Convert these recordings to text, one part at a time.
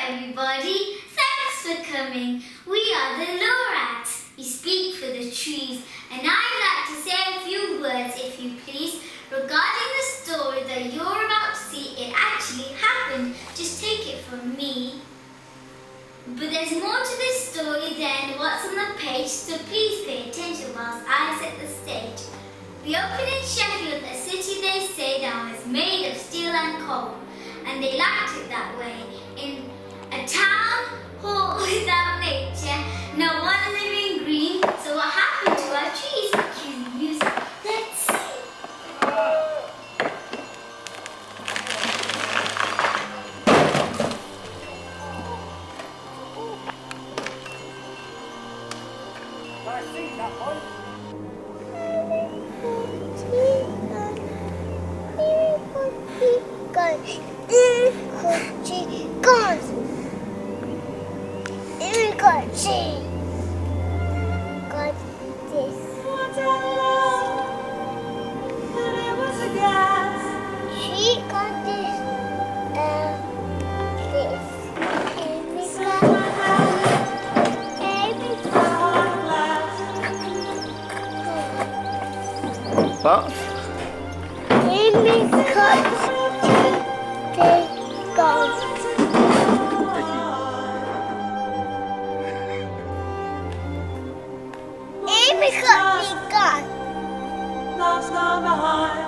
everybody. Thanks for coming. We are the Lorax. We speak for the trees. And I'd like to say a few words, if you please, regarding the story that you're about to see. It actually happened. Just take it from me. But there's more to this story than what's on the page, so please pay attention whilst I set the stage. We opened in Sheffield, a city they say that was made of steel and coal, and they liked it that way. In a town hall without nature, no one living green. So what happened to our trees? Cue the music. Let's see. I see that one. What? Amy cut the gun. Amy cut the gun. Love's gone behind.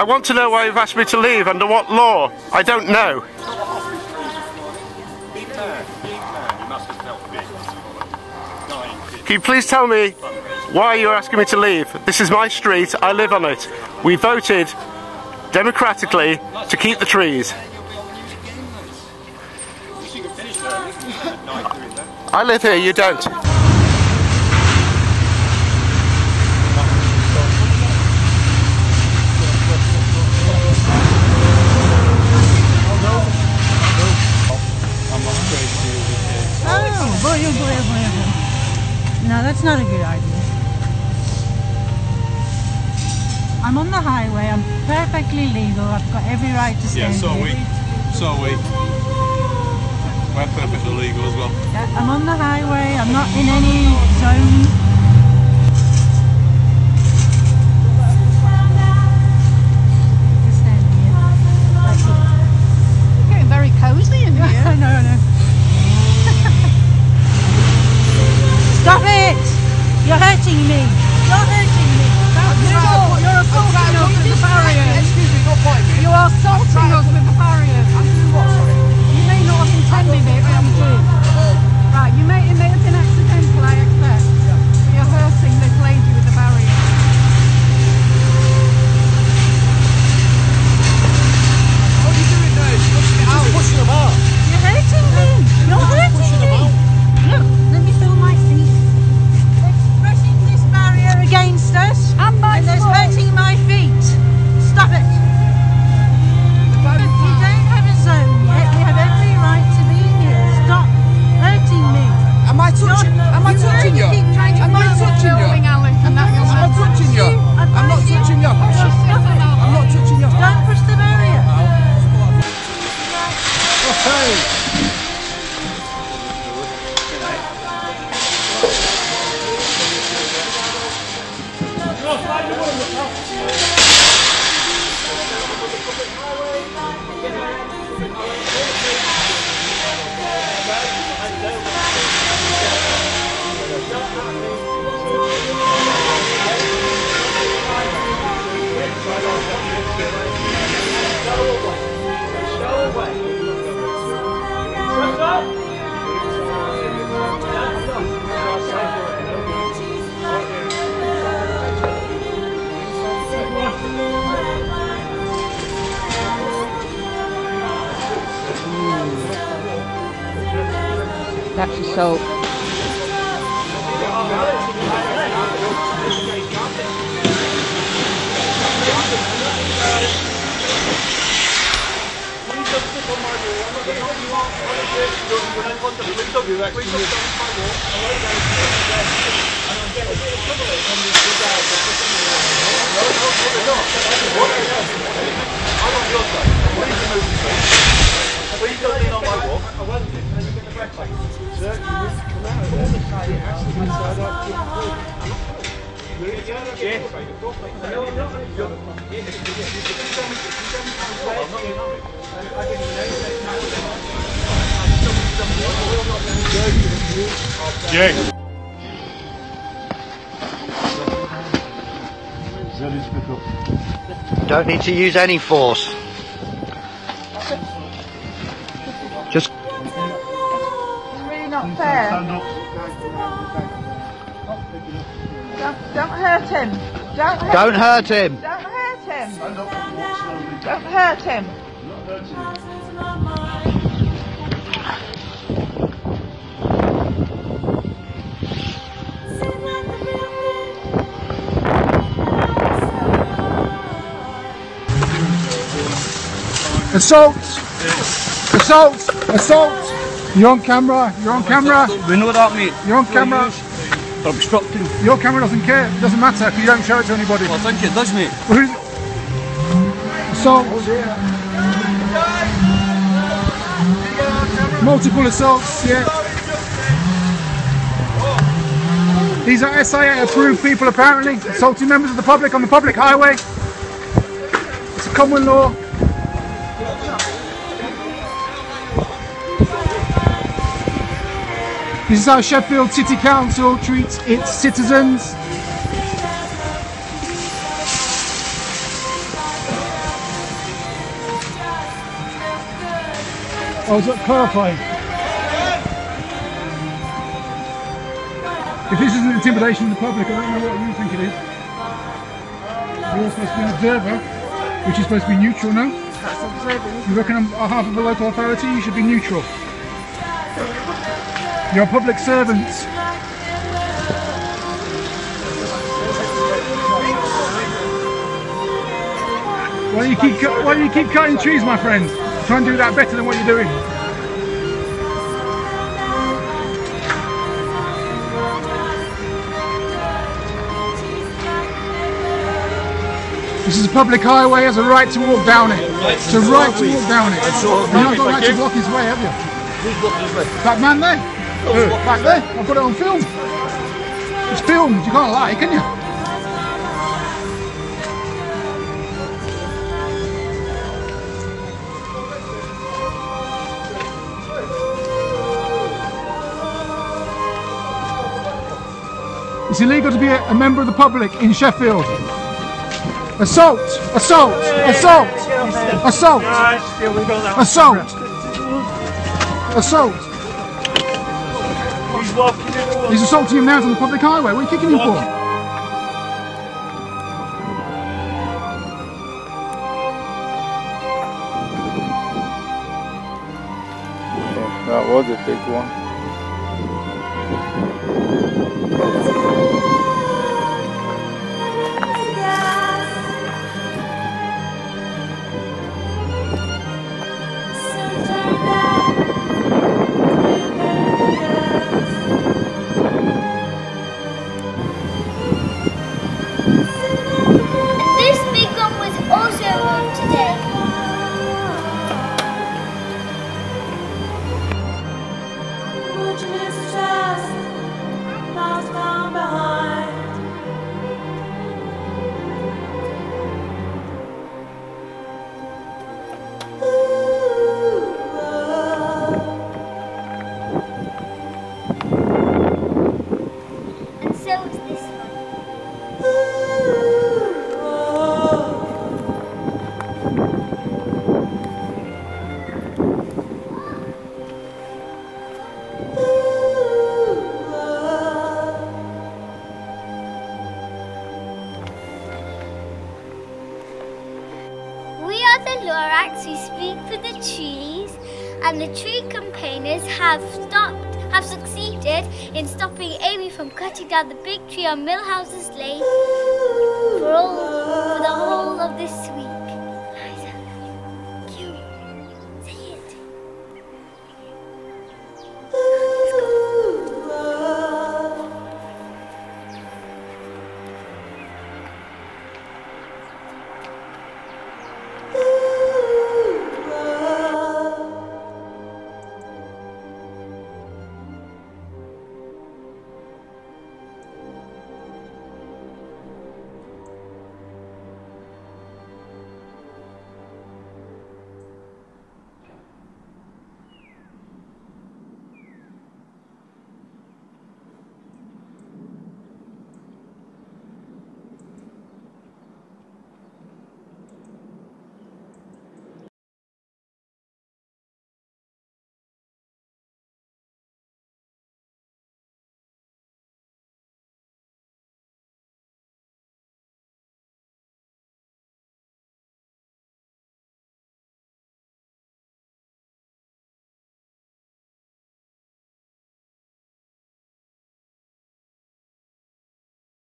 want to know why you've asked me to leave, under what law. I don't know. Can you please tell me why you're asking me to leave? This is my street, I live on it. We voted democratically to keep the trees. I live here, you don't. No, that's not a good idea. I'm on the highway, I'm perfectly legal, I've got every right to stand here. So are we. We're perfectly legal as well. Yeah, I'm on the highway, I'm not in any zone. Just stand here. That's it. You're getting very cosy in here. I know, I know. Stop it! You're hurting me! You're hurting me! You're assaulting us with the barriers. Excuse me, not quite me. You are assaulting us with the barriers. You may not have intended it, but you did. Right, it may have been accidental, I accept. But you're hurting this lady with the barriers. What are you doing now? You're pushing them out. You're hurting me! You're hurting me! Look, let me feel my feet. It's pressing this barrier against us. And it's hurting my feet. Stop it! We don't have a zone yet. We have every right to be here. Stop hurting me. Am I touching you? Am I touching you? Am I touching you? Am I touching you? I'm not touching you. I'm not touching you. Don't push the barrier. Okay. That's assault. Jake. Don't need to use any force. Just. It's really not fair. Don't hurt him. Don't hurt him. Don't hurt him. Don't hurt him. Assault! Assault! Assault! You're on camera. You're on camera. We know that, mate. You're on camera. They're obstructing. Your camera doesn't care. It doesn't matter if you don't show it to anybody. Well, I think it does, mate. Assault. Multiple assaults, yeah. These are SIA approved people apparently, assaulting members of the public on the public highway. It's a common law. This is how Sheffield City Council treats its citizens. I was clarifying. If this isn't intimidation of the public, I don't know what you think it is. You're supposed to be an observer, which is supposed to be neutral now. You reckon on behalf of a local authority you should be neutral? You're a public servant. Why do you keep cutting trees, my friend? Try and do that better than what you're doing. This is a public highway, he has a right to walk down it. It's a right to walk down it. You've not got a right to block his way, have you? Who's blocking his way? That man there? Back there? I've got it on film. It's filmed, you can't lie, can you? It's illegal to be a member of the public in Sheffield. Assault! Assault! Assault! Assault! Assault! Assault! He's assaulting him now on the public highway. What are you kicking him for? That was a big one. The Lorax who speak for the trees, and the tree campaigners have succeeded in stopping Amy from cutting down the big tree on Millhouses Lane for the whole of this week.